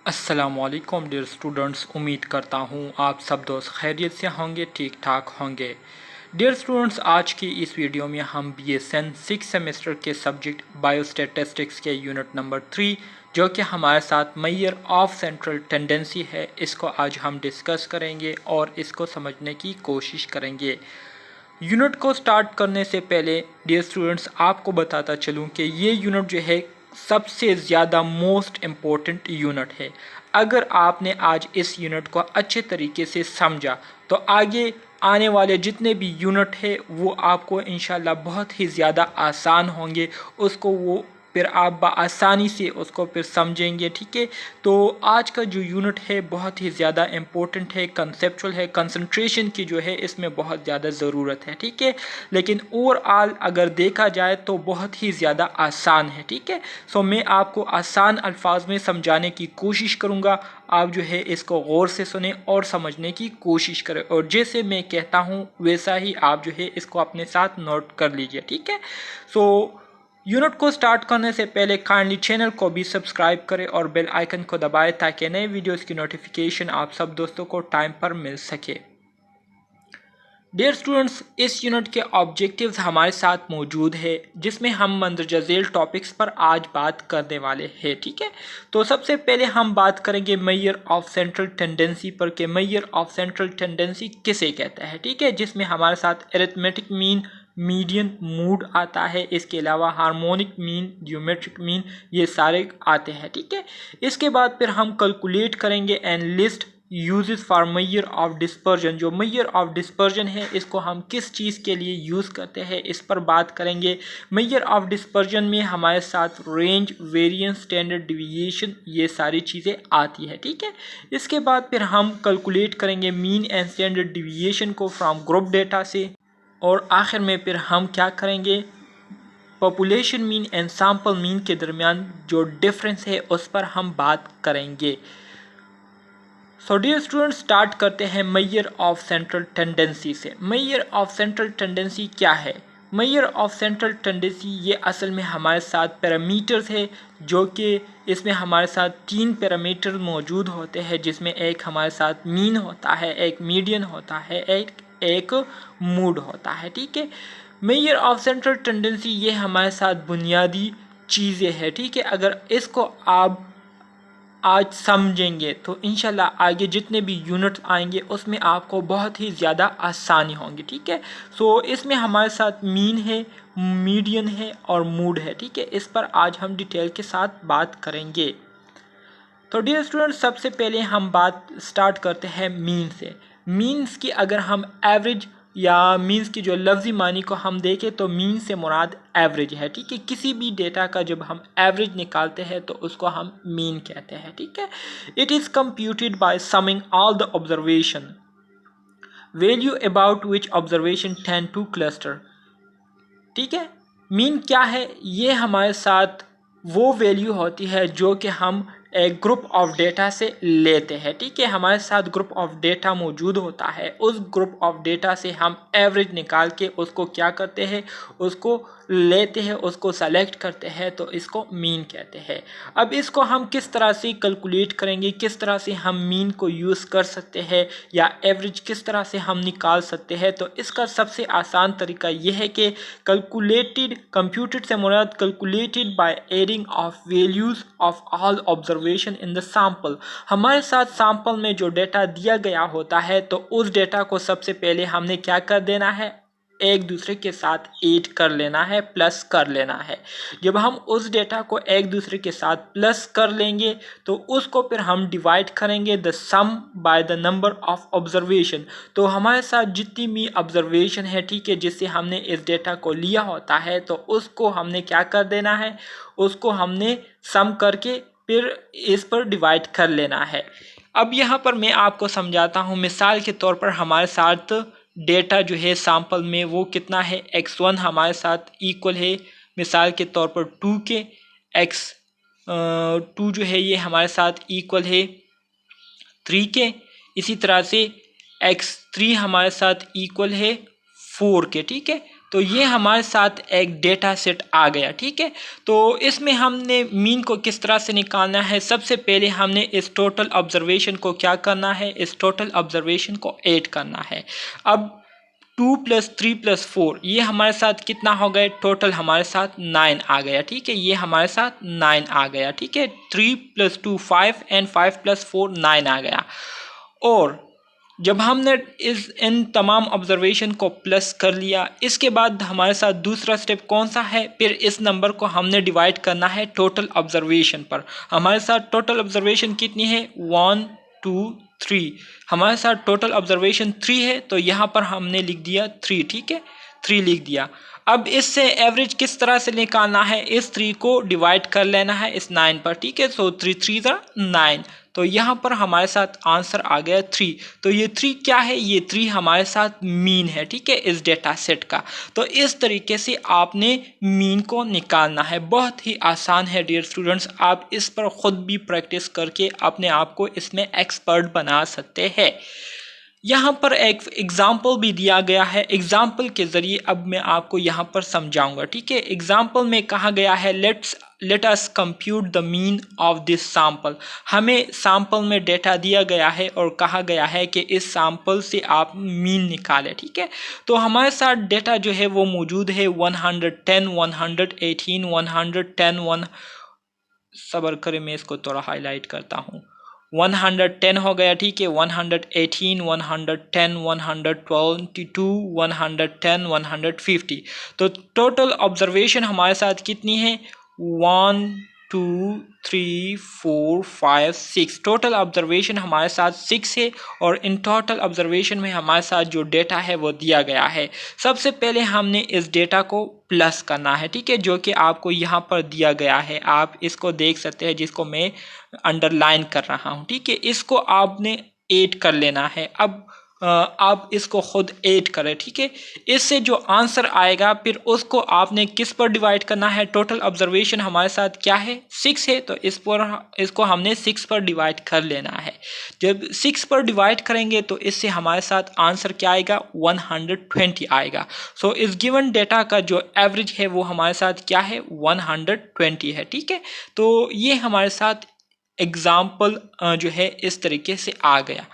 अस्सलामुअलैकुम dear students, उम्मीद करता हूँ आप सब दोस्त खैरियत से होंगे, ठीक ठाक होंगे। डियर स्टूडेंट्स, आज की इस वीडियो में हम BSN 6 सेमेस्टर के सब्जेक्ट बायोस्टैटिस्टिक्स के यूनिट नंबर 3 जो कि हमारे साथ मेजर ऑफ सेंट्रल टेंडेंसी है, इसको आज हम डिस्कस करेंगे और इसको समझने की कोशिश करेंगे। यूनिट को स्टार्ट करने से पहले डियर स्टूडेंट्स आपको बताता चलूँ कि ये यूनिट जो है सबसे ज़्यादा मोस्ट इम्पोर्टेंट यूनिट है। अगर आपने आज इस यूनिट को अच्छे तरीके से समझा तो आगे आने वाले जितने भी यूनिट है वो आपको इंशाल्लाह बहुत ही ज़्यादा आसान होंगे, उसको वो फिर आप बआसानी से उसको फिर समझेंगे। ठीक है, तो आज का जो यूनिट है बहुत ही ज़्यादा इम्पोर्टेंट है, कंसेप्चुअल है, कंसंट्रेशन की जो है इसमें बहुत ज़्यादा ज़रूरत है। ठीक है, लेकिन ओवरऑल अगर देखा जाए तो बहुत ही ज़्यादा आसान है। ठीक है, सो मैं आपको आसान अल्फाज में समझाने की कोशिश करूँगा, आप जो है इसको गौर से सुने और समझने की कोशिश करें, और जैसे मैं कहता हूँ वैसा ही आप जो है इसको अपने साथ नोट कर लीजिए। ठीक है, सो यूनिट को स्टार्ट करने से पहले काइंडली चैनल को भी सब्सक्राइब करें और बेल आइकन को दबाएं ताकि नए वीडियोस की नोटिफिकेशन आप सब दोस्तों को टाइम पर मिल सके। डियर स्टूडेंट्स, इस यूनिट के ऑब्जेक्टिव्स हमारे साथ मौजूद है जिसमें हम मंदरजा झेल टॉपिक्स पर आज बात करने वाले हैं। ठीक है, तो सबसे पहले हम बात करेंगे मेजर ऑफ सेंट्रल टेंडेंसी पर कि मेजर ऑफ सेंट्रल टेंडेंसी किसे कहता है। ठीक है, जिसमें हमारे साथ एरिथमेटिक मीन, मीडियन, मूड आता है, इसके अलावा हार्मोनिक मीन, जियोमेट्रिक मीन, ये सारे आते हैं। ठीक है, इसके बाद फिर हम कैलकुलेट करेंगे and list uses for measure of dispersion. जो मेजर ऑफ डिस्पर्जन है इसको हम किस चीज़ के लिए यूज़ करते हैं इस पर बात करेंगे। मेजर ऑफ डिस्पर्जन में हमारे साथ रेंज, वेरिएंस, स्टैंडर्ड डिविएशन, ये सारी चीज़ें आती है। ठीक है, इसके बाद फिर हम कैलकुलेट करेंगे मीन एंड स्टैंडर्ड डिविएशन को फ्रॉम ग्रुप डेटा से, और आखिर में फिर हम क्या करेंगे, population mean and sample mean के दरमियान जो डिफरेंस है उस पर हम बात करेंगे। सो डियर स्टूडेंट, स्टार्ट करते हैं मेजर ऑफ सेंट्रल टेंडेंसी से। मेजर ऑफ सेंट्रल टेंडेंसी क्या है? मेजर ऑफ सेंट्रल टेंडेंसी ये असल में हमारे साथ पैरामीटर्स है, जो कि इसमें हमारे साथ 3 पैरामीटर मौजूद होते हैं, जिसमें एक हमारे साथ मीन होता है, एक मीडियन होता है, एक मूड होता है। ठीक है, मेजर ऑफ सेंट्रल टेंडेंसी ये हमारे साथ बुनियादी चीज़ें हैं। ठीक है, अगर इसको आप आज समझेंगे तो इंशाल्लाह आगे जितने भी यूनिट आएंगे उसमें आपको बहुत ही ज़्यादा आसानी होंगी। ठीक है, सो इसमें हमारे साथ मीन है, मीडियन है और मूड है। ठीक है, इस पर आज हम डिटेल के साथ बात करेंगे। तो डियर स्टूडेंट, सबसे पहले हम बात स्टार्ट करते हैं मीन से। मीन्स की अगर हम एवरेज या मीन्स की जो लफ्ज़ी मानी को हम देखें तो मीन से मुराद एवरेज है। ठीक है, किसी भी डेटा का जब हम एवरेज निकालते हैं तो उसको हम मीन कहते हैं। ठीक है, it is computed by summing all the observation value about which observation tend to cluster. ठीक है, मीन क्या है? ये हमारे साथ वो वैल्यू होती है जो कि हम एक ग्रुप ऑफ डेटा से लेते हैं। ठीक है, हमारे साथ ग्रुप ऑफ डेटा मौजूद होता है, उस ग्रुप ऑफ डेटा से हम एवरेज निकाल के उसको क्या करते हैं, उसको लेते हैं, उसको सेलेक्ट करते हैं, तो इसको मीन कहते हैं। अब इसको हम किस तरह से कैलकुलेट करेंगे, किस तरह से हम मीन को यूज़ कर सकते हैं या एवरेज किस तरह से हम निकाल सकते हैं, तो इसका सबसे आसान तरीका यह है कि कंप्यूटेड से मुराद calculated by adding of values of all observation in the sample. हमारे साथ सैंपल में जो डेटा दिया गया होता है तो उस डेटा को सबसे पहले हमने क्या कर देना है, एक दूसरे के साथ ऐड कर लेना है, प्लस कर लेना है। जब हम उस डेटा को एक दूसरे के साथ प्लस कर लेंगे तो उसको फिर हम डिवाइड करेंगे the sum by the number of observation. तो हमारे साथ जितनी भी ऑब्जर्वेशन है, ठीक है, जिससे हमने इस डेटा को लिया होता है तो उसको हमने क्या कर देना है, उसको हमने सम करके फिर इस पर डिवाइड कर लेना है। अब यहाँ पर मैं आपको समझाता हूँ। मिसाल के तौर पर हमारे साथ डेटा जो है सैंपल में वो कितना है, x1 हमारे साथ इक्वल है मिसाल के तौर पर 2 के, x2 जो है ये हमारे साथ इक्वल है 3 के, इसी तरह से x3 हमारे साथ इक्वल है 4 के। ठीक है, तो ये हमारे साथ एक डेटा सेट आ गया, ठीक है। तो इसमें हमने मीन को किस तरह से निकालना है, सबसे पहले हमने इस टोटल ऑब्जर्वेशन को क्या करना है, इस टोटल ऑब्जर्वेशन को ऐड करना है। अब 2 + 3 + 4 ये हमारे साथ कितना हो गया, टोटल हमारे साथ 9 आ गया, ठीक है। ये हमारे साथ 9 आ गया, ठीक है। 3 + 2 5 एंड 5 + 4 9 आ गया। और जब हमने इन तमाम ऑब्जर्वेशन को प्लस कर लिया, इसके बाद हमारे साथ दूसरा स्टेप कौन सा है, फिर इस नंबर को हमने डिवाइड करना है टोटल ऑब्जर्वेशन पर। हमारे साथ टोटल ऑब्जर्वेशन कितनी है, 1 2 3, हमारे साथ टोटल ऑब्जर्वेशन 3 है, तो यहाँ पर हमने लिख दिया 3, ठीक है, 3 लिख दिया। अब इससे एवरेज किस तरह से निकालना है, इस 3 को डिवाइड कर लेना है इस 9 पर, ठीक है। सो 3 3 9, तो यहाँ पर हमारे साथ आंसर आ गया 3। तो ये 3 क्या है, ये 3 हमारे साथ मीन है, ठीक है, इस डेटा सेट का। तो इस तरीके से आपने मीन को निकालना है, बहुत ही आसान है डियर स्टूडेंट्स। आप इस पर खुद भी प्रैक्टिस करके अपने आप को इसमें एक्सपर्ट बना सकते हैं। यहाँ पर एक एग्जाम्पल भी दिया गया है, एग्जाम्पल के ज़रिए अब मैं आपको यहाँ पर समझाऊंगा, ठीक है। एग्जाम्पल में कहा गया है let us compute the mean of this sample. हमें सैंपल में डेटा दिया गया है और कहा गया है कि इस सैंपल से आप मीन निकालें, ठीक है। तो हमारे साथ डेटा जो है वो मौजूद है 110 118 110 सबर करें, मैं इसको थोड़ा हाईलाइट करता हूँ। 110 हो गया, ठीक है, 118 110 122 110 150। तो टोटल ऑब्जर्वेशन हमारे साथ कितनी है, 1 2 3 4 5 6, टोटल ऑब्जर्वेशन हमारे साथ 6 है। और इन टोटल ऑब्जर्वेशन में हमारे साथ जो डेटा है वो दिया गया है। सबसे पहले हमने इस डेटा को प्लस करना है, ठीक है, जो कि आपको यहाँ पर दिया गया है, आप इसको देख सकते हैं, जिसको मैं अंडरलाइन कर रहा हूँ, ठीक है। इसको आपने ऐड कर लेना है। अब आप इसको खुद ऐड करें, ठीक है। इससे जो आंसर आएगा फिर उसको आपने किस पर डिवाइड करना है, टोटल ऑब्जर्वेशन हमारे साथ क्या है, 6 है, तो इसको हमने 6 पर डिवाइड कर लेना है। जब 6 पर डिवाइड करेंगे तो इससे हमारे साथ आंसर क्या आएगा, 120 आएगा। सो इस गिवन डेटा का जो एवरेज है वो हमारे साथ क्या है, 120 है, ठीक है। तो ये हमारे साथ एग्जाम्पल जो है इस तरीके से आ गया।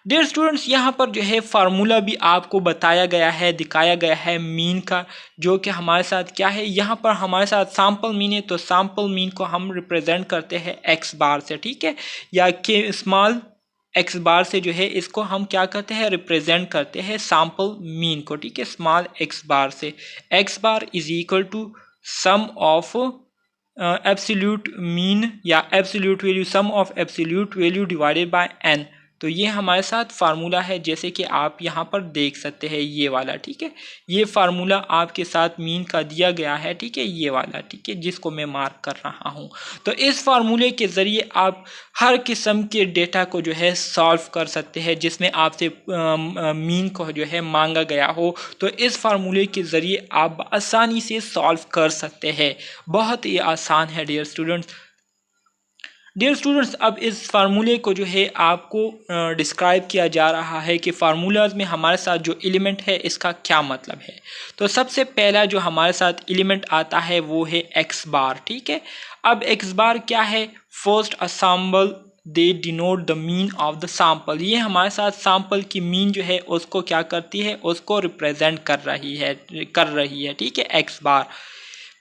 डियर स्टूडेंट्स, यहाँ पर जो है फार्मूला भी आपको बताया गया है, दिखाया गया है मीन का, जो कि हमारे साथ क्या है, यहाँ पर हमारे साथ सैंपल मीन है, तो सैंपल मीन को हम रिप्रेजेंट करते हैं एक्स बार से, ठीक है, या के स्मॉल एक्स बार से जो है इसको हम क्या करते हैं, रिप्रेजेंट करते हैं सैंपल मीन को, ठीक है, स्मॉल एक्स बार से। X bar is equal to sum of absolute mean या absolute value, sum of absolute value divided by n. तो ये हमारे साथ फार्मूला है, जैसे कि आप यहाँ पर देख सकते हैं, ये वाला, ठीक है। ये फार्मूला आपके साथ मीन का दिया गया है, ठीक है, ये वाला, ठीक है, जिसको मैं मार्क कर रहा हूँ। तो इस फार्मूले के ज़रिए आप हर किस्म के डेटा को जो है सॉल्व कर सकते हैं, जिसमें आपसे मीन को जो है मांगा गया हो। तो इस फार्मूले के ज़रिए आप आसानी से सॉल्व कर सकते हैं, बहुत ही आसान है डियर स्टूडेंट्स। डियर स्टूडेंट्स, अब इस फार्मूले को जो है आपको डिस्क्राइब किया जा रहा है कि फार्मूलाज में हमारे साथ जो एलिमेंट है इसका क्या मतलब है। तो सबसे पहला जो हमारे साथ एलिमेंट आता है वो है एक्स बार, ठीक है। अब एक्स बार क्या है, first assemble they denote the mean of the sample. ये हमारे साथ सैंपल की मीन जो है उसको क्या करती है, उसको रिप्रेजेंट कर रही है, ठीक है, एक्स बार।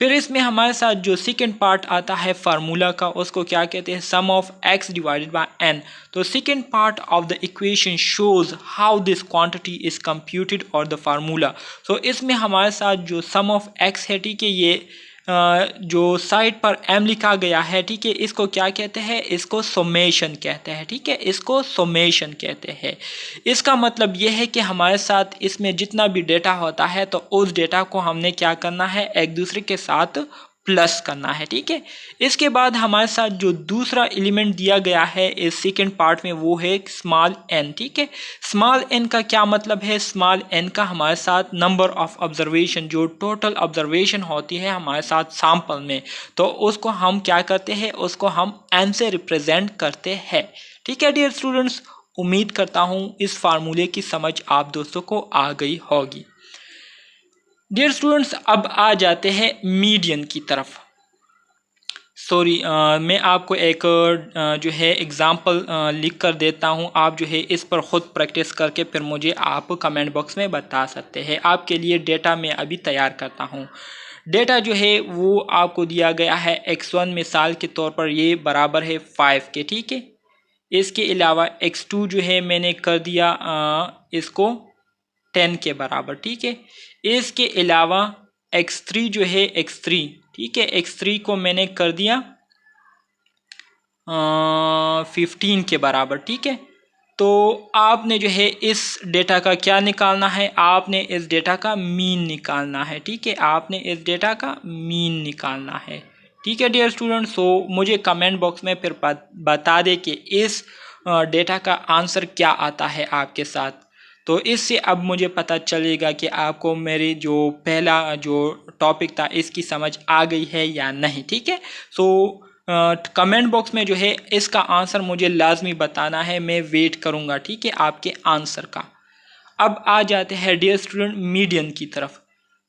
फिर इसमें हमारे साथ जो सेकेंड पार्ट आता है फार्मूला का, उसको क्या कहते हैं, sum of x divided by n. तो second part of the equation shows how this quantity is computed और द फार्मूला। सो इसमें हमारे साथ जो सम ऑफ एक्स है, ठीक है, ये जो साइड पर एम लिखा गया है, ठीक है, इसको क्या कहते हैं, इसको सोमेशन कहते हैं, ठीक है, इसको सोमेशन कहते हैं। इसका मतलब यह है कि हमारे साथ इसमें जितना भी डेटा होता है तो उस डेटा को हमने क्या करना है, एक दूसरे के साथ प्लस करना है, ठीक है। इसके बाद हमारे साथ जो दूसरा एलिमेंट दिया गया है इस सेकेंड पार्ट में वो है स्मॉल एन, ठीक है। स्मॉल एन का क्या मतलब है, स्मॉल एन का हमारे साथ नंबर ऑफ ऑब्जर्वेशन, जो टोटल ऑब्जर्वेशन होती है हमारे साथ सैंपल में, तो उसको हम क्या करते हैं, उसको हम एन से रिप्रेजेंट करते हैं, ठीक है डियर स्टूडेंट्स। उम्मीद करता हूँ इस फार्मूले की समझ आप दोस्तों को आ गई होगी। डियर स्टूडेंट्स, अब आ जाते हैं मीडियन की तरफ। सॉरी, मैं आपको एक जो है एग्ज़ाम्पल लिख कर देता हूँ। आप जो है इस पर ख़ुद प्रैक्टिस करके फिर मुझे आप कमेंट बॉक्स में बता सकते हैं। आपके लिए डेटा मैं अभी तैयार करता हूँ। डेटा जो है वो आपको दिया गया है x1 मिसाल के तौर पर ये बराबर है 5 के, ठीक है। इसके अलावा x2 जो है मैंने कर दिया इसको 10 के बराबर, ठीक है। इसके अलावा x3 जो है x3, ठीक है, x3 को मैंने कर दिया 15 के बराबर, ठीक है। तो आपने जो है इस डेटा का क्या निकालना है, आपने इस डेटा का मीन निकालना है, ठीक है। आपने इस डेटा का मीन निकालना है, ठीक है डियर स्टूडेंट। सो मुझे कमेंट बॉक्स में फिर बता दे कि इस डेटा का आंसर क्या आता है आपके साथ। तो इससे अब मुझे पता चलेगा कि आपको मेरी जो पहला जो टॉपिक था इसकी समझ आ गई है या नहीं, ठीक है। सो कमेंट बॉक्स में जो है इसका आंसर मुझे लाजमी बताना है, मैं वेट करूंगा, ठीक है, आपके आंसर का। अब आ जाते हैं डियर स्टूडेंट मीडियन की तरफ।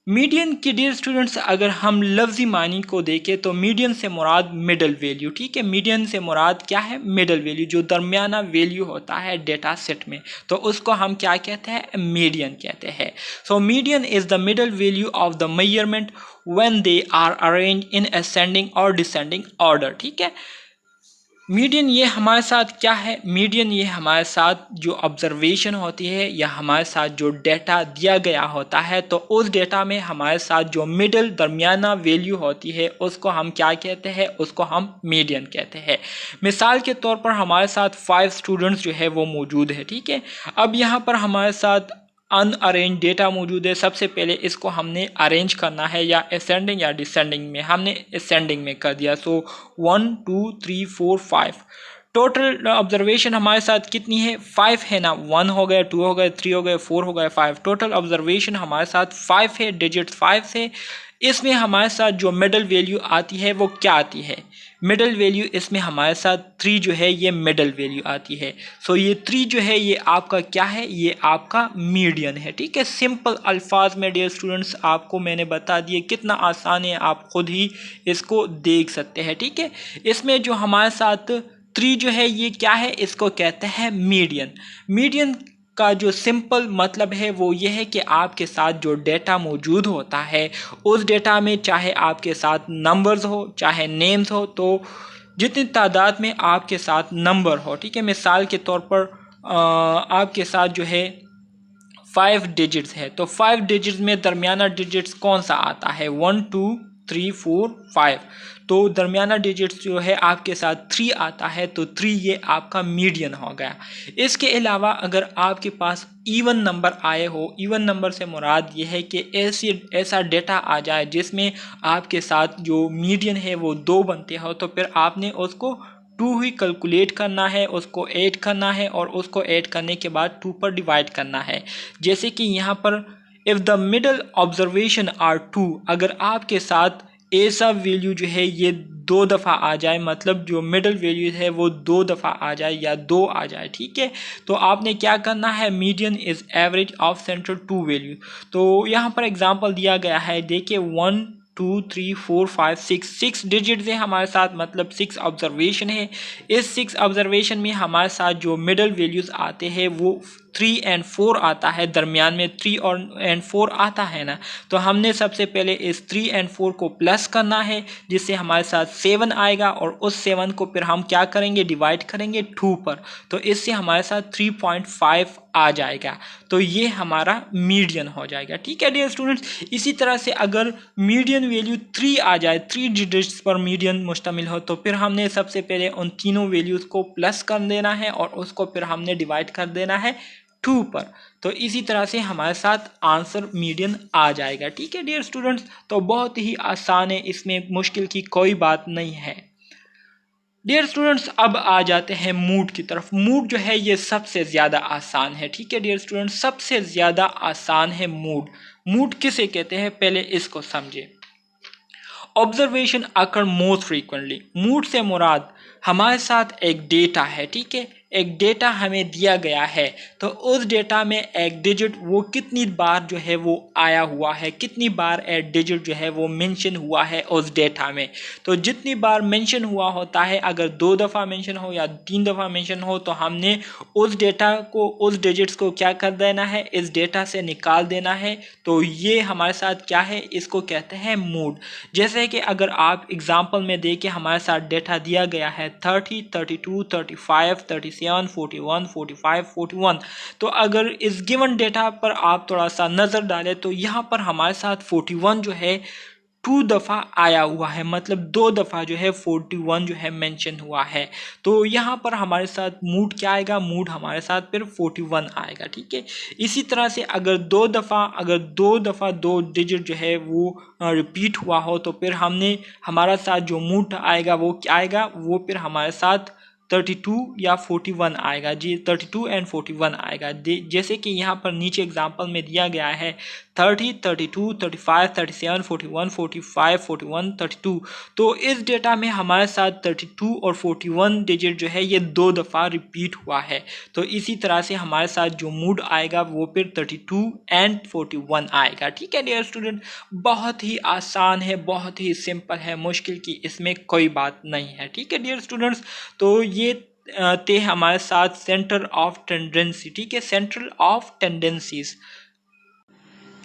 मीडियन की डियर स्टूडेंट्स अगर हम लफ्जी मानी को देखें तो मीडियन से मुराद मिडल वैल्यू, ठीक है। मीडियन से मुराद क्या है, मिडल वैल्यू, जो दरमियाना वैल्यू होता है डेटा सेट में, तो उसको हम क्या कहते हैं, मीडियन कहते हैं। So median is the middle value of the measurement when they are arrange in ascending और डिसेंडिंग ऑर्डर, ठीक है। मीडियन ये हमारे साथ क्या है, मीडियन ये हमारे साथ जो ऑब्जर्वेशन होती है या हमारे साथ जो डेटा दिया गया होता है, तो उस डेटा में हमारे साथ जो मिडल दरमियाना वैल्यू होती है उसको हम क्या कहते हैं, उसको हम मीडियन कहते हैं। मिसाल के तौर पर हमारे साथ 5 स्टूडेंट्स जो है वो मौजूद है, ठीक है। अब यहाँ पर हमारे साथ अनअरेंज डेटा मौजूद है। सबसे पहले इसको हमने अरेंज करना है, या असेंडिंग या डिसेंडिंग में, हमने असेंडिंग में कर दिया। सो 1 2 3 4 5 टोटल ऑब्जर्वेशन हमारे साथ कितनी है, 5 है ना। 1 हो गया, 2 हो गए, 3 हो गए, 4 हो गए, 5 टोटल ऑब्जर्वेशन हमारे साथ 5 है, डिजिट 5 से। इसमें हमारे साथ जो मिडल वैल्यू आती है वो क्या आती है, मिडल वैल्यू इसमें हमारे साथ 3 जो है ये मिडल वैल्यू आती है। सो ये 3 जो है ये आपका क्या है, ये आपका मीडियन है, ठीक है। सिंपल अल्फाज में डियर स्टूडेंट्स आपको मैंने बता दिए, कितना आसान है, आप खुद ही इसको देख सकते हैं, ठीक है। इसमें जो हमारे साथ 3 जो है ये क्या है, इसको कहते हैं मीडियन। मीडियन का जो सिंपल मतलब है वो ये है कि आपके साथ जो डेटा मौजूद होता है उस डेटा में चाहे आपके साथ नंबर्स हो चाहे नेम्स हो, तो जितनी तादाद में आपके साथ नंबर हो, ठीक है। मिसाल के तौर पर आपके साथ जो है 5 डिजिट्स है, तो 5 डिजिट्स में दरमियाना डिजिट्स कौन सा आता है, 1 2 3 4 5। तो दरमियाना डिजिट्स जो है आपके साथ 3 आता है, तो 3 ये आपका मीडियन हो गया। इसके अलावा अगर आपके पास इवन नंबर आए हो, इवन नंबर से मुराद ये है कि ऐसा डेटा आ जाए जिसमें आपके साथ जो मीडियन है वो 2 बनते हो, तो फिर आपने उसको 2 ही कैलकुलेट करना है, उसको ऐड करना है और उसको ऐड करने के बाद 2 पर डिवाइड करना है। जैसे कि यहाँ पर if the middle observation are 2, अगर आपके साथ ऐसा वैल्यू जो है ये 2 दफ़ा आ जाए, मतलब जो मिडल वैल्यू है वो 2 दफ़ा आ जाए या 2 आ जाए, ठीक है, तो आपने क्या करना है, median is average of central 2 value. तो यहाँ पर एग्जांपल दिया गया है, देखिए 1 2 3 4 5 6 डिजिट्स है हमारे साथ, मतलब 6 ऑब्जर्वेशन है। इस 6 ऑब्जर्वेशन में हमारे साथ जो मिडल वैल्यूज़ आते हैं वो 3 और 4 आता है, दरमियान में 3 और 4 आता है ना। तो हमने सबसे पहले इस 3 और 4 को प्लस करना है, जिससे हमारे साथ 7 आएगा, और उस 7 को फिर हम क्या करेंगे, डिवाइड करेंगे 2 पर, तो इससे हमारे साथ 3.5 आ जाएगा। तो ये हमारा मीडियन हो जाएगा, ठीक है डियर स्टूडेंट्स। इसी तरह से अगर मीडियन वैल्यू 3 आ जाए, 3 डिजिट्स पर मीडियन मुश्तमिल हो, तो फिर हमने सबसे पहले उन तीनों वैल्यूज़ को प्लस कर देना है और उसको फिर हमने डिवाइड कर देना है 2 पर। तो इसी तरह से हमारे साथ आंसर मीडियन आ जाएगा, ठीक है डियर स्टूडेंट्स। तो बहुत ही आसान है, इसमें मुश्किल की कोई बात नहीं है। डियर स्टूडेंट्स, अब आ जाते हैं मूड की तरफ। मूड जो है ये सबसे ज़्यादा आसान है, ठीक है डियर स्टूडेंट्स, सबसे ज़्यादा आसान है मूड। मूड किसे कहते हैं, पहले इसको समझे। ऑब्जर्वेशन अकर मोस्ट फ्रीक्वेंटली, मूड से मुराद हमारे साथ एक डेटा है, ठीक है, एक डेटा हमें दिया गया है तो उस डेटा में एक डिजिट वो कितनी बार जो है वो आया हुआ है, कितनी बार एक डिजिट जो है वो मेंशन हुआ है उस डेटा में। तो जितनी बार मेंशन हुआ होता है, अगर 2 दफ़ा मेंशन हो या 3 दफ़ा मेंशन हो, तो हमने उस डेटा को, उस डिजिट्स को क्या कर देना है, इस डेटा से निकाल देना है। तो ये हमारे साथ क्या है, इसको कहते हैं मूड। जैसे कि अगर आप एग्जांपल में देखें, हमारे साथ डेटा दिया गया है 30, 32, 35, 37, 41, 45, 41। तो अगर इस गिवन डेटा पर आप थोड़ा सा नज़र डालें तो यहाँ पर हमारे साथ 41 जो है 2 दफ़ा आया हुआ है, मतलब 2 दफ़ा जो है 41 जो है मेंशन हुआ है। तो यहाँ पर हमारे साथ मूड क्या आएगा, मूड हमारे साथ फिर 41 आएगा। ठीक है, इसी तरह से अगर 2 दफ़ा 2 डिजिट जो है वो रिपीट हुआ हो, तो फिर हमारा साथ जो मूड आएगा वो क्या आएगा, वो फिर हमारे साथ 32 या 41 आएगा जी, 32 एंड 41 आएगा। जैसे कि यहाँ पर नीचे एग्जांपल में दिया गया है 30, 32, 35, 37, 41, 45, 41, 32। तो इस डेटा में हमारे साथ 32 और 41 डिजिट जो है ये 2 दफ़ा रिपीट हुआ है। तो इसी तरह से हमारे साथ जो मूड आएगा वो फिर 32 एंड 41 आएगा। ठीक है डियर स्टूडेंट, बहुत ही आसान है, बहुत ही सिंपल है, मुश्किल की इसमें कोई बात नहीं है। ठीक है डियर स्टूडेंट्स, तो ये थे हमारे साथ सेंटर ऑफ टेंडेंसी। ठीक है, centre of tendencies,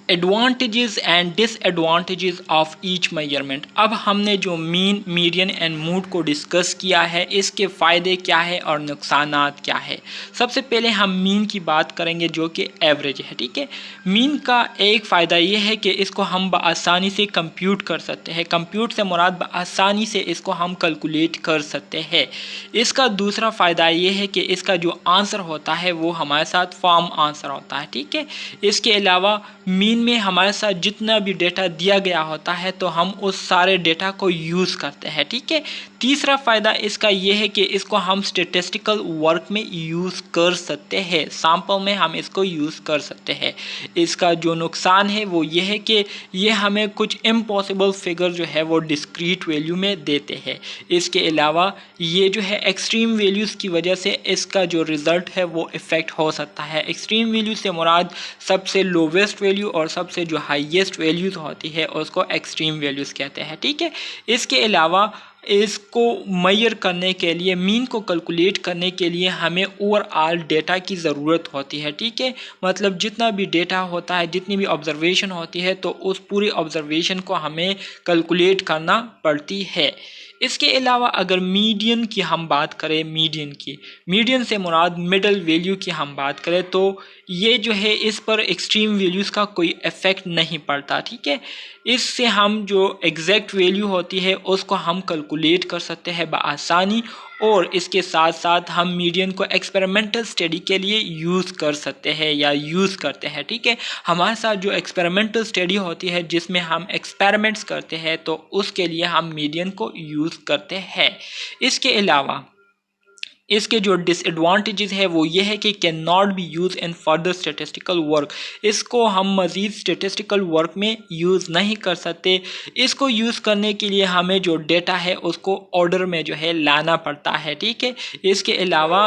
advantages and disadvantages of each measurement. अब हमने जो मीन, मीडियन एंड मूड को डिस्कस किया है, इसके फ़ायदे क्या है और नुकसानात क्या है। सबसे पहले हम मीन की बात करेंगे जो कि एवरेज है। ठीक है, मीन का एक फ़ायदा ये है कि इसको हम बआसानी से कंप्यूट कर सकते हैं। कंप्यूट से मुराद बआसानी से इसको हम कैलकुलेट कर सकते हैं। इसका दूसरा फ़ायदा ये है कि इसका जो आंसर होता है वो हमारे साथ फॉर्म आंसर होता है। ठीक है, इसके अलावा मीन में हमारे साथ जितना भी डेटा दिया गया होता है तो हम उस सारे डेटा को यूज़ करते हैं। ठीक है, तीसरा फ़ायदा इसका यह है कि इसको हम स्टेटिस्टिकल वर्क में यूज़ कर सकते हैं, सैंपल में हम इसको यूज़ कर सकते हैं। इसका जो नुकसान है वो ये है कि ये हमें कुछ इम्पॉसिबल फिगर जो है वो डिस्क्रीट वैल्यू में देते हैं। इसके अलावा ये जो है एक्सट्रीम वैल्यूज़ की वजह से इसका जो रिज़ल्ट है वो इफ़ेक्ट हो सकता है। एक्सट्रीम वैल्यू से मुराद सबसे लोवेस्ट वैल्यू और सबसे जो हाईएस्ट वैल्यूज़ होती है उसको एक्सट्रीम वैल्यूज़ कहते हैं। ठीक है, इसके अलावा इसको मेजर करने के लिए, मीन को कैलकुलेट करने के लिए हमें ओवरऑल डेटा की ज़रूरत होती है। ठीक है, मतलब जितना भी डेटा होता है, जितनी भी ऑब्जर्वेशन होती है, तो उस पूरी ऑब्जर्वेशन को हमें कैलकुलेट करना पड़ती है। इसके अलावा अगर मीडियन की हम बात करें, मीडियन से मुराद मिडल वैल्यू की हम बात करें, तो ये जो है इस पर एक्सट्रीम वैल्यूज़ का कोई इफ़ेक्ट नहीं पड़ता। ठीक है, इससे हम जो एग्जैक्ट वैल्यू होती है उसको हम कैलकुलेट कर सकते हैं बआसानी, और इसके साथ साथ हम मीडियन को एक्सपेरिमेंटल स्टडी के लिए यूज़ कर सकते हैं या यूज़ करते हैं। ठीक है, हमारे साथ जो एक्सपेरिमेंटल स्टडी होती है जिसमें हम एक्सपेरिमेंट्स करते हैं तो उसके लिए हम मीडियन को यूज़ करते हैं। इसके अलावा इसके जो डिसएडवांटेजेस है वो ये है कि can not be use in further statistical work. इसको हम मज़ीद स्टेटिस्टिकल वर्क में यूज़ नहीं कर सकते। इसको यूज़ करने के लिए हमें जो डेटा है उसको ऑर्डर में जो है लाना पड़ता है। ठीक है, इसके अलावा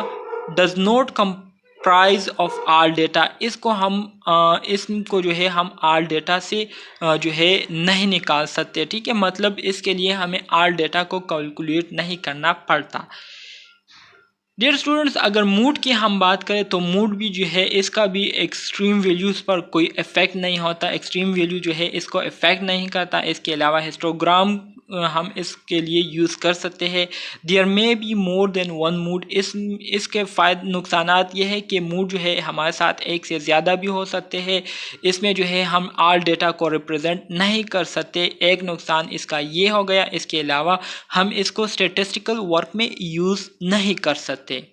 does not comprise of all data, इसको जो है हम ऑल डेटा से जो है नहीं निकाल सकते। ठीक है, मतलब इसके लिए हमें ऑल डेटा को कैलकुलेट नहीं करना पड़ता। डियर स्टूडेंट्स, अगर मूड की हम बात करें तो मूड भी जो है इसका भी एक्सट्रीम वैल्यूज़ पर कोई इफ़ेक्ट नहीं होता। एक्सट्रीम वैल्यू जो है इसको इफ़ेक्ट नहीं करता। इसके अलावा हिस्टोग्राम हम इसके लिए यूज़ कर सकते हैं। There may be more than one mode, इसके फ़ायदे नुकसानात ये है कि मूड जो है हमारे साथ एक से ज़्यादा भी हो सकते हैं। इसमें जो है हम ऑल डेटा को रिप्रेजेंट नहीं कर सकते, एक नुकसान इसका ये हो गया। इसके अलावा हम इसको स्टेटिस्टिकल वर्क में यूज़ नहीं कर सकते।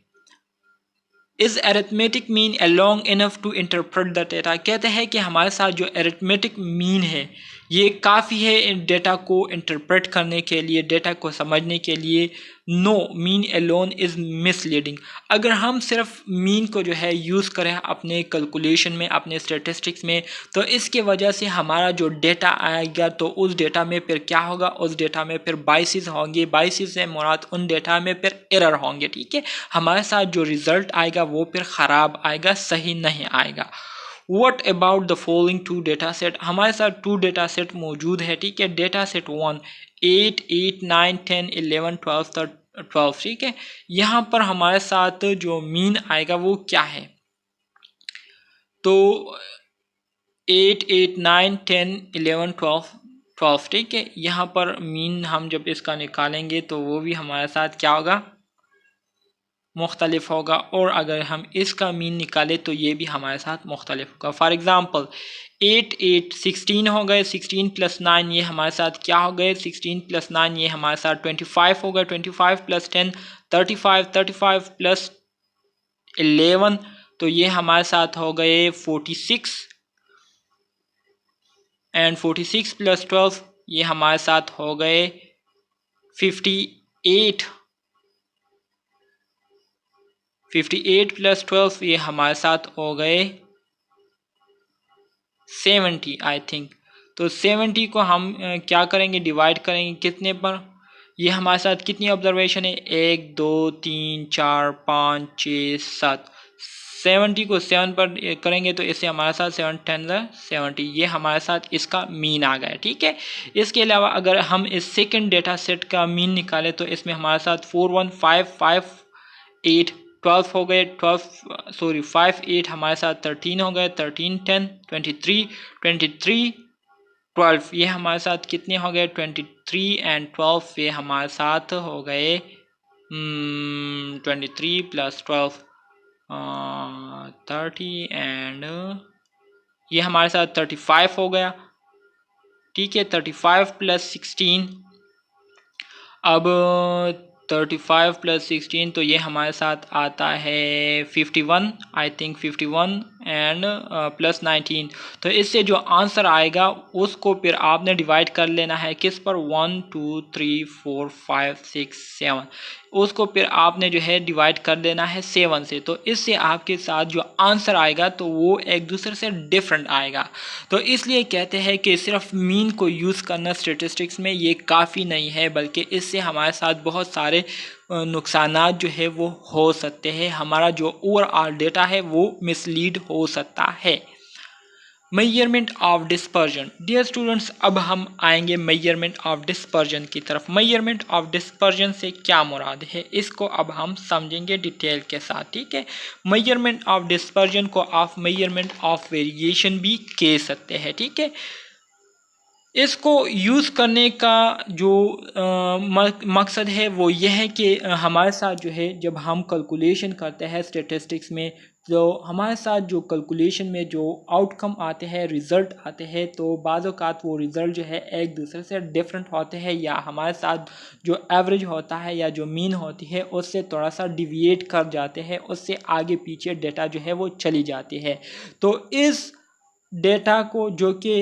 Is arithmetic mean long enough to interpret the data, कहते हैं कि हमारे साथ जो अरिथमेटिक मीन है ये काफ़ी है डेटा को इंटरप्रेट करने के लिए, डेटा को समझने के लिए। No, mean alone is misleading. अगर हम सिर्फ मीन को जो है यूज़ करें अपने कैलकुलेशन में, अपने स्टेटिस्टिक्स में, तो इसके वजह से हमारा जो डेटा आएगा तो उस डेटा में फिर क्या होगा, उस डेटा में फिर बाइसिस होंगे, बाइसिस से मुराद उन डेटा में फिर एरर होंगे, ठीक है। हमारे साथ जो रिज़ल्ट आएगा वो फिर ख़राब आएगा, सही नहीं आएगा। What about the following two data set? हमारे साथ 2 डेटा सेट मौजूद है, ठीक है। डेटा सेट 1 8 8 9 10 11 12 12, ठीक है। यहाँ पर हमारे साथ जो मीन आएगा वो क्या है, तो 8 8 9 10 11 12 12, ठीक है। यहाँ पर मीन हम जब इसका निकालेंगे तो वो भी हमारे साथ क्या होगा, मुख्तलिफ होगा। और अगर हम इसका मीन निकालें तो ये भी हमारे साथ मुख्तलिफ होगा। फॉर एग्ज़ाम्पल 8 8 16 हो गए, 16 + 9 ये हमारे साथ क्या हो गए, 16 + 9 ये हमारे साथ 25 हो गए, 25 + 10 35, 35 + 11 तो ये हमारे साथ हो गए 46, एंड 46 + 12 ये हमारे साथ हो गए 58, 58 + 12 ये हमारे साथ हो गए 70 आई थिंक। तो 70 को हम क्या करेंगे, डिवाइड करेंगे कितने पर, ये हमारे साथ कितनी ऑब्जर्वेशन है, 1 2 3 4 5 6 7, 70 को 7 पर करेंगे तो इससे हमारे साथ 7 10 70, ये हमारे साथ इसका मीन आ गया, ठीक है। इसके अलावा अगर हम इस सेकंड डेटा सेट का मीन निकालें तो इसमें हमारे साथ 4 1 5 5 8 12 हो गए, 5 8 हमारे साथ 13 हो गए, 13 10 23 23 12 ये हमारे साथ कितने हो गए, 23 एंड 12 ये हमारे साथ हो गए 23 + 12 30 एंड ये हमारे साथ 35 हो गया, ठीक है। 35 + 16, अब 35 + 16 तो ये हमारे साथ आता है 51 आई थिंक, 51 एंड + 19। तो इससे जो आंसर आएगा उसको फिर आपने डिवाइड कर लेना है किस पर, 1 2 3 4 5 6 7, उसको फिर आपने जो है डिवाइड कर देना है 7 से। तो इससे आपके साथ जो आंसर आएगा तो वो एक दूसरे से डिफरेंट आएगा। तो इसलिए कहते हैं कि सिर्फ मीन को यूज़ करना स्टेटिस्टिक्स में ये काफ़ी नहीं है, बल्कि इससे हमारे साथ बहुत सारे नुकसानात जो है वो हो सकते हैं। हमारा जो ओवरऑल डेटा है वो मिसलीड हो सकता है। Measurement of dispersion, dear students, अब हम आएंगे मेजरमेंट ऑफ डिस्पर्जन की तरफ। मेजरमेंट ऑफ डिस्पर्जन से क्या मुराद है, इसको अब हम समझेंगे डिटेल के साथ, ठीक है। मेजरमेंट ऑफ डिस्पर्जन को आप मेजरमेंट ऑफ वेरिएशन भी कह सकते हैं, ठीक है। इसको यूज़ करने का जो मकसद है वो यह है कि हमारे साथ जो है जब हम कैलकुलेशन करते हैं स्टेटिस्टिक्स में, तो हमारे साथ जो कैलकुलेशन में जो आउटकम आते हैं, रिज़ल्ट आते हैं, तो बाज़ औक़ात वो रिज़ल्ट जो है एक दूसरे से डिफरेंट होते हैं, या हमारे साथ जो एवरेज होता है या जो मीन होती है उससे थोड़ा सा डिविएट कर जाते हैं, उससे आगे पीछे डेटा जो है वो चली जाती है। तो इस डेटा को जो कि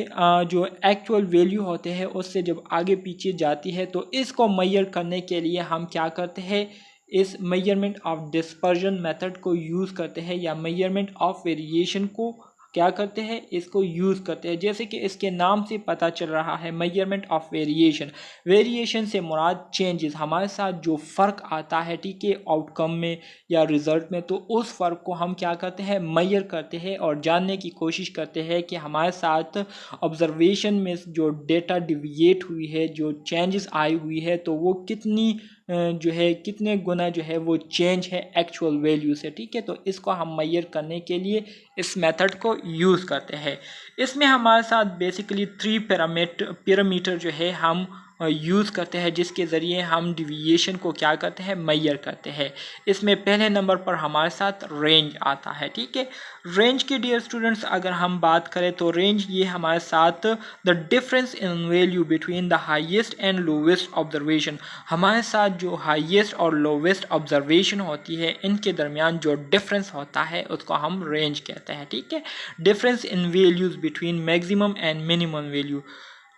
जो एक्चुअल वैल्यू होते हैं उससे जब आगे पीछे जाती है, तो इसको मेजर करने के लिए हम क्या करते हैं, इस मेजरमेंट ऑफ डिस्पर्जन मेथड को यूज़ करते हैं, या मेजरमेंट ऑफ वेरिएशन को क्या करते हैं, इसको यूज़ करते हैं। जैसे कि इसके नाम से पता चल रहा है मेजरमेंट ऑफ वेरिएशन, वेरिएशन से मुराद चेंजेस, हमारे साथ जो फ़र्क आता है, ठीक है, आउटकम में या रिज़ल्ट में, तो उस फ़र्क को हम क्या करते हैं, मेजर करते हैं और जानने की कोशिश करते हैं कि हमारे साथ ऑब्जर्वेशन में जो डेटा डिविएट हुई है, जो चेंजेस आई हुई है, तो वो कितनी जो है कितने गुना जो है वो चेंज है एक्चुअल वैल्यू से, ठीक है। तो इसको हम मेजर करने के लिए इस मेथड को यूज़ करते हैं। इसमें हमारे साथ बेसिकली 3 पैरामीटर जो है हम यूज़ करते हैं, जिसके ज़रिए हम डिविएशन को क्या करते हैं, मेजर करते हैं। इसमें पहले नंबर पर हमारे साथ रेंज आता है, ठीक है। रेंज की डियर स्टूडेंट्स अगर हम बात करें तो रेंज ये हमारे साथ the difference in value between the highest and lowest observation, हमारे साथ जो हाईएस्ट और लोवेस्ट ऑब्जर्वेशन होती है इनके दरमियान जो डिफरेंस होता है उसको हम रेंज कहते हैं, ठीक है। Difference in values between maximum and minimum value,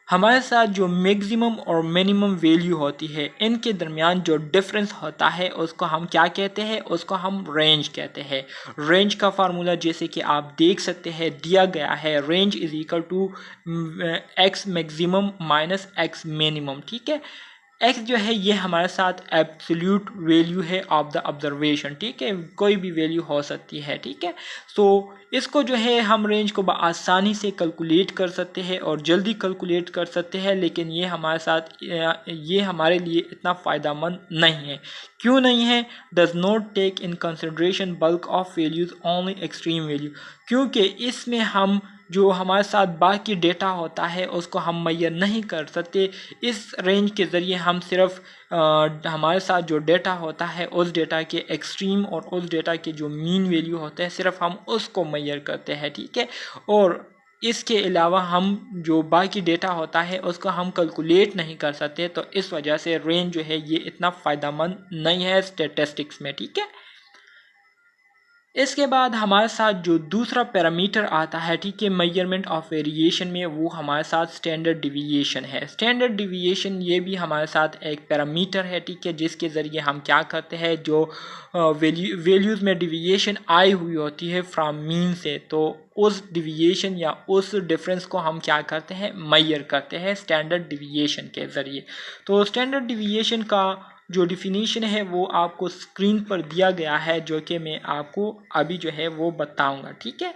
हमारे साथ जो मैक्सिमम और मिनिमम वैल्यू होती है इनके दरमियान जो डिफरेंस होता है उसको हम क्या कहते हैं, उसको हम रेंज कहते हैं। रेंज का फार्मूला जैसे कि आप देख सकते हैं दिया गया है, range is equal to x maximum minus x minimum. ठीक है, x जो है ये हमारे साथ एब्सोल्यूट वैल्यू है ऑफ द ऑब्जर्वेशन। ठीक है, कोई भी वैल्यू हो सकती है। ठीक है, सो इसको जो है हम रेंज को आसानी से कैलकुलेट कर सकते हैं और जल्दी कैलकुलेट कर सकते हैं, लेकिन ये हमारे साथ ये हमारे लिए इतना फ़ायदेमंद नहीं है। क्यों नहीं है? Does not take in consideration bulk of values only extreme value, क्योंकि इसमें हम जो हमारे साथ बाकी डेटा होता है उसको हम मैयर नहीं कर सकते। इस रेंज के ज़रिए हम सिर्फ हमारे साथ जो डेटा होता है उस डेटा के एक्सट्रीम और उस डेटा के जो मीन वैल्यू होते हैं सिर्फ हम उसको मैयर करते हैं। ठीक है, और इसके अलावा हम जो बाकी डेटा होता है उसको हम कैलकुलेट नहीं कर सकते, तो इस वजह से रेंज जो है ये इतना फ़ायदेमंद नहीं है स्टैटिस्टिक्स में। ठीक है, इसके बाद हमारे साथ जो दूसरा पैरामीटर आता है, ठीक है, मेजरमेंट ऑफ वेरिएशन में, वो हमारे साथ स्टैंडर्ड डिविएशन है। स्टैंडर्ड डिविएशन ये भी हमारे साथ एक पैरामीटर है। ठीक है, जिसके ज़रिए हम क्या करते हैं, जो वैल्यूज़ में डिविएशन आई हुई होती है फ्रॉम मीन से, तो उस डिविएशन या उस डिफरेंस को हम क्या करते हैं, मेजर करते हैं स्टैंडर्ड डिविएशन के ज़रिए। तो स्टैंडर्ड डिविएशन का जो डिफिनीशन है वो आपको स्क्रीन पर दिया गया है, जो कि मैं आपको अभी जो है वो बताऊंगा। ठीक है,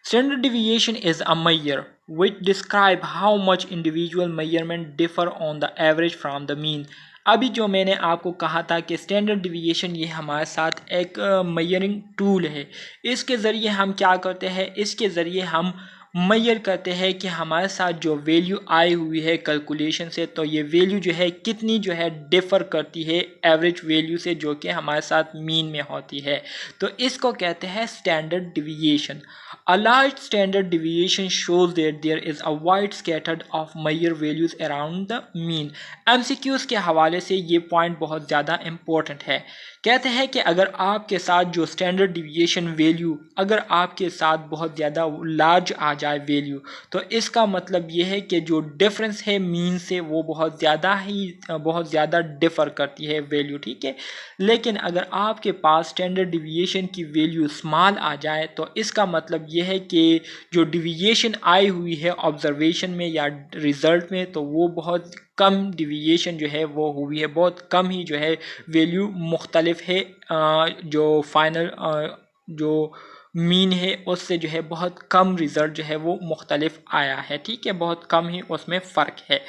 standard deviation is a measure which describe how much individual measurement differ on the average from the mean। अभी जो मैंने आपको कहा था कि स्टैंडर्ड डिविएशन ये हमारे साथ एक मेजरिंग टूल है। इसके ज़रिए हम क्या करते हैं, इसके ज़रिए हम मेजर करते हैं कि हमारे साथ जो वैल्यू आई हुई है कैलकुलेशन से, तो ये वैल्यू जो है कितनी जो है डिफ़र करती है एवरेज वैल्यू से जो कि हमारे साथ मीन में होती है। तो इसको कहते हैं standard deviation. A large standard deviation shows that there is a wide scattered of measure values around the mean। MCQs के हवाले से ये पॉइंट बहुत ज़्यादा इम्पोर्टेंट है। कहते हैं कि अगर आपके साथ जो स्टैंडर्ड डिविएशन वैल्यू अगर आपके साथ बहुत ज़्यादा लार्ज आ जाए वैल्यू, तो इसका मतलब ये है कि जो डिफरेंस है मीन से वो बहुत ज़्यादा डिफ़र करती है वैल्यू। ठीक है, लेकिन अगर आपके पास स्टैंडर्ड डिविएशन की वैल्यू स्मॉल आ जाए, तो इसका मतलब ये है कि जो डिविएशन आई हुई है ऑब्जर्वेशन में या रिज़ल्ट में, तो वो बहुत कम डिविएशन जो है वो हुई है, बहुत कम ही जो है वैल्यू मुख्तलिफ है। जो फाइनल जो मीन है उससे जो है बहुत कम रिज़ल्ट जो है वो मुख्तलिफ आया है। ठीक है, बहुत कम ही उसमें फ़र्क है।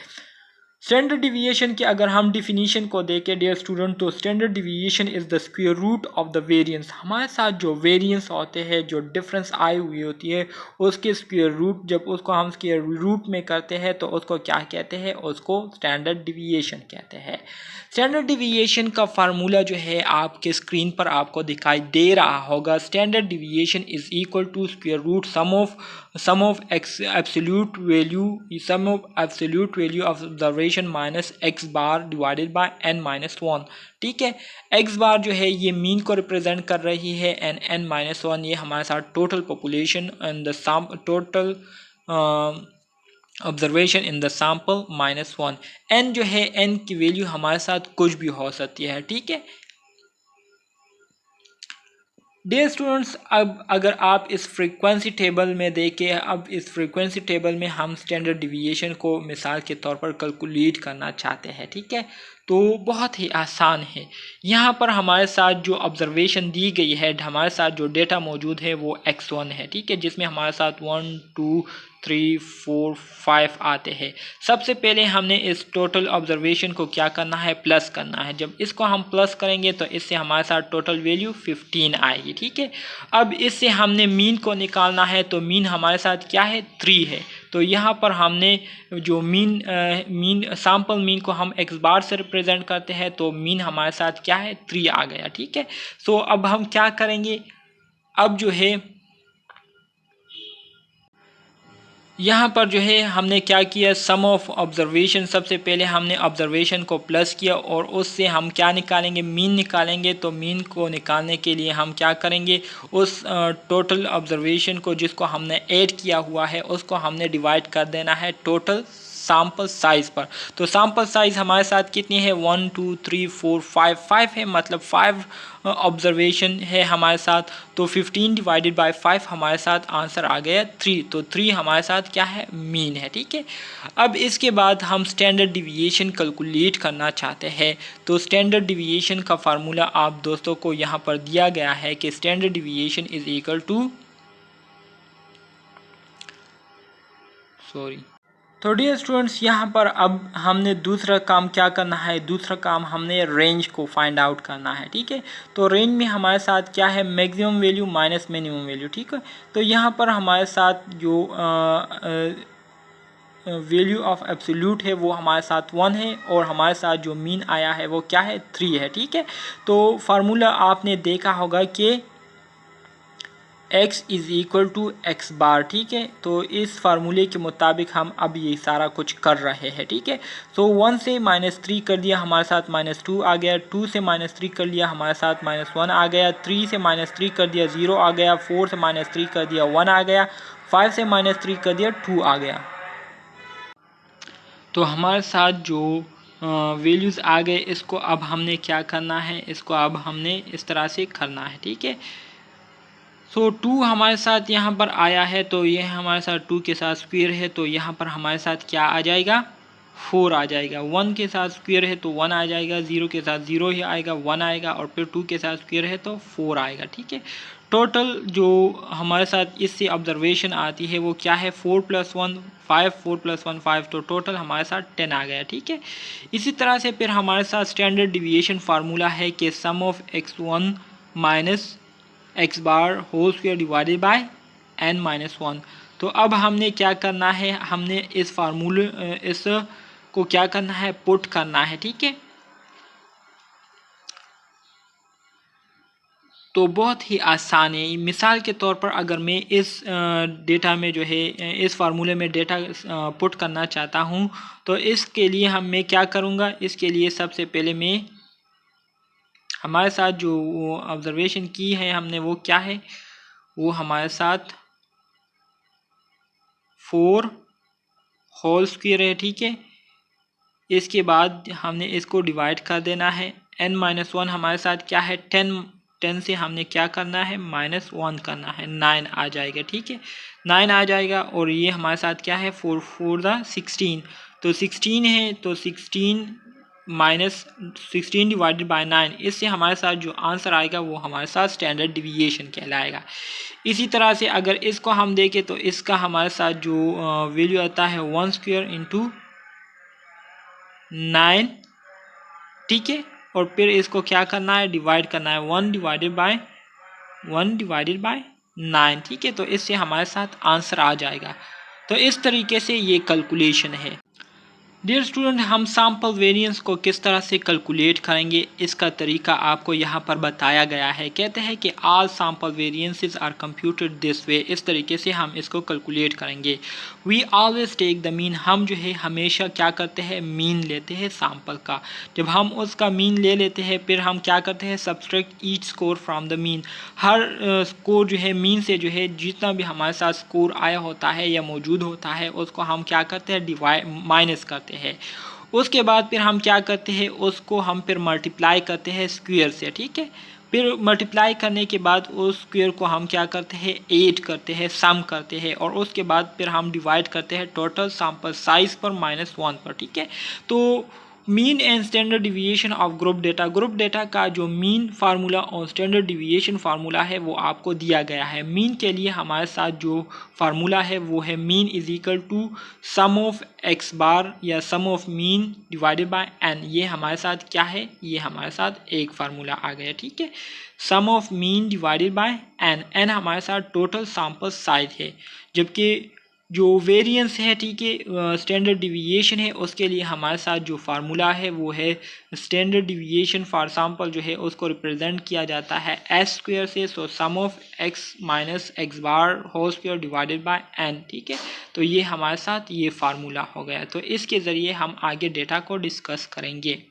स्टैंडर्ड डिविएशन की अगर हम डिफिनीशन को देखें डियर स्टूडेंट, तो standard deviation is the square root of the variance. हमारे साथ जो वेरिएंस होते हैं, जो डिफरेंस आई हुई होती है, उसके स्क्वायर रूट, जब उसको हम स्क्वायर रूट में करते हैं तो उसको क्या कहते हैं, उसको स्टैंडर्ड डिविएशन कहते हैं। स्टैंडर्ड डिविएशन का फार्मूला जो है आपके स्क्रीन पर आपको दिखाई दे रहा होगा। Standard deviation is equal to square root sum of absolute value of observation minus x bar divided by n minus one. ठीक है, एक्स बार जो है ये मीन को रिप्रेजेंट कर रही है एंड एन माइनस वन ये हमारे साथ total population and the total observation in the sample minus one. N जो है, एन की वैल्यू हमारे साथ कुछ भी हो सकती है। ठीक है डियर स्टूडेंट्स, अब अगर आप इस फ्रीक्वेंसी टेबल में देखें, अब इस फ्रीक्वेंसी टेबल में हम स्टैंडर्ड डिविएशन को मिसाल के तौर पर कैलकुलेट करना चाहते हैं। ठीक है, तो बहुत ही आसान है। यहाँ पर हमारे साथ जो ऑब्जर्वेशन दी गई है, हमारे साथ जो डेटा मौजूद है वो x1 है। ठीक है, जिसमें हमारे साथ 1 2 3 4 5 आते हैं। सबसे पहले हमने इस टोटल ऑब्जर्वेशन को क्या करना है, प्लस करना है। जब इसको हम प्लस करेंगे तो इससे हमारे साथ टोटल वैल्यू 15 आएगी। ठीक है, अब इससे हमने मीन को निकालना है, तो मीन हमारे साथ क्या है, 3 है। तो यहाँ पर हमने जो मीन सैम्पल मीन को हम एक्स बार से रिप्रेजेंट करते हैं, तो मीन हमारे साथ क्या है, 3 आ गया। ठीक है, सो अब हम क्या करेंगे, अब जो है यहाँ पर जो है हमने क्या किया, सम ऑफ ऑब्जर्वेशन, सबसे पहले हमने ऑब्जर्वेशन को प्लस किया और उससे हम क्या निकालेंगे, मीन निकालेंगे। तो मीन को निकालने के लिए हम क्या करेंगे, उस टोटल ऑब्जर्वेशन को जिसको हमने ऐड किया हुआ है उसको हमने डिवाइड कर देना है टोटल सैंपल साइज पर। तो सैंपल साइज हमारे साथ कितनी है, 1 2 3 4 5 है, मतलब 5 ऑब्जर्वेशन है हमारे साथ। तो 15 डिवाइडेड बाय 5 हमारे साथ आंसर आ गया 3। तो 3 हमारे साथ क्या है, मीन है, ठीक है। अब इसके बाद हम स्टैंडर्ड डिविएशन कैलकुलेट करना चाहते हैं। तो स्टैंडर्ड डिविएशन का फार्मूला आप दोस्तों को यहाँ पर दिया गया है कि standard deviation is equal to, तो डियर स्टूडेंट्स यहाँ पर अब हमने दूसरा काम क्या करना है, दूसरा काम हमने रेंज को फाइंड आउट करना है, ठीक है। तो रेंज में हमारे साथ क्या है, maximum value minus minimum value, ठीक है। तो यहाँ पर हमारे साथ जो वैल्यू ऑफ एब्सोल्यूट है वो हमारे साथ 1 है और हमारे साथ जो मीन आया है वो क्या है, 3 है, ठीक है। तो फार्मूला आपने देखा होगा कि x is equal to x bar, ठीक है। तो इस फार्मूले के मुताबिक हम अब ये सारा कुछ कर रहे हैं, ठीक है। तो 1 से -3 कर दिया, हमारे साथ -2 आ गया। 2 से -3 कर लिया, हमारे साथ -1 आ गया। 3 से -3 कर दिया, 0 आ गया। 4 से -3 कर दिया, 1 आ गया। 5 से -3 कर दिया, 2 आ गया। तो हमारे साथ जो वैल्यूज़ आ गए, इसको अब हमने क्या करना है, इसको अब हमने इस तरह से करना है, ठीक है। सो 2 हमारे साथ यहाँ पर आया है, तो यह हमारे साथ 2 के साथ स्क्वायर है, तो यहाँ पर हमारे साथ क्या आ जाएगा, 4 आ जाएगा। 1 के साथ स्क्वायर है तो 1 आ जाएगा। 0 के साथ 0 ही आएगा, 1 आएगा। और फिर 2 के साथ स्क्वायर है तो 4 आएगा, ठीक है। टोटल जो हमारे साथ इससे ऑब्जर्वेशन आती है वो क्या है, 4 + 1 5, 4 + 1 5, तो टोटल हमारे साथ 10 आ गया, ठीक है। इसी तरह से फिर हमारे साथ स्टैंडर्ड डिविएशन फार्मूला है कि sum of x1 minus x bar whole square divided by n-1। तो अब हमने क्या करना है, हमने इस फार्मूले इस को क्या करना है, पुट करना है, ठीक है। तो बहुत ही आसान है। मिसाल के तौर पर अगर मैं इस डेटा में जो है, इस फार्मूले में डेटा पुट करना चाहता हूँ, तो इसके लिए मैं क्या करूँगा, इसके लिए सबसे पहले मैं हमारे साथ जो ऑब्जर्वेशन की है हमने वो क्या है, वो हमारे साथ 4 होल स्क्वायर है, ठीक है। इसके बाद हमने इसको डिवाइड कर देना है। n-1 हमारे साथ क्या है, 10 से हमने क्या करना है, -1 करना है, 9 आ जाएगा, ठीक है। 9 आ जाएगा। और ये हमारे साथ क्या है, 4 4 16, तो 16 है। तो 16 डिवाइडेड बाय 9, इससे हमारे साथ जो आंसर आएगा वो हमारे साथ स्टैंडर्ड डिविएशन कहलाएगा। इसी तरह से अगर इसको हम देखें तो इसका हमारे साथ जो वैल्यू आता है 1 स्क्वायर इंटू 9, ठीक है। और फिर इसको क्या करना है, डिवाइड करना है 1 डिवाइडेड बाय 9, ठीक है। तो इससे हमारे साथ आंसर आ जाएगा। तो इस तरीके से ये कैलकुलेशन है। डियर स्टूडेंट, हम सैम्पल वेरिएंस को किस तरह से कैलकुलेट करेंगे, इसका तरीका आपको यहाँ पर बताया गया है। कहते हैं कि all sample variances are computed this way, इस तरीके से हम इसको कैलकुलेट करेंगे। We always take the mean, हम जो है हमेशा क्या करते हैं, मीन लेते हैं सैम्पल का। जब हम उसका मीन ले लेते हैं फिर हम क्या करते हैं, subtract each score from the mean. Her score जो है मीन से जो है जितना भी हमारे साथ स्कोर आया होता है या मौजूद होता है उसको हम क्या करते हैं, माइनस करते हैं। उसके बाद फिर हम क्या करते हैं, उसको हम फिर मल्टीप्लाई करते हैं स्क्वायर से, ठीक है। फिर मल्टीप्लाई करने के बाद उस स्क्वायर को हम क्या करते हैं, 8 करते हैं, सम करते हैं। और उसके बाद फिर हम डिवाइड करते हैं टोटल सैंपल साइज पर -1 पर, ठीक है। तो mean and standard deviation of group data का जो मीन फार्मूला और स्टैंडर्ड डिविएशन फार्मूला है वो आपको दिया गया है। मीन के लिए हमारे साथ जो फार्मूला है वो है mean is equal to sum of x bar या sum of mean divided by n. ये हमारे साथ क्या है, ये हमारे साथ एक फार्मूला आ गया, ठीक है। Sum of mean divided by n, n हमारे साथ टोटल सैंपल साइज है। जबकि जो वेरिएंस है, ठीक है, स्टैंडर्ड डिविएशन है, उसके लिए हमारे साथ जो फार्मूला है वो है स्टैंडर्ड डिविएशन फॉर सैंपल जो है उसको रिप्रेजेंट किया जाता है एस स्क्वायर से। So sum of x minus x bar whole square divided by n, ठीक है। तो ये हमारे साथ ये फार्मूला हो गया। तो इसके ज़रिए हम आगे डेटा को डिस्कस करेंगे।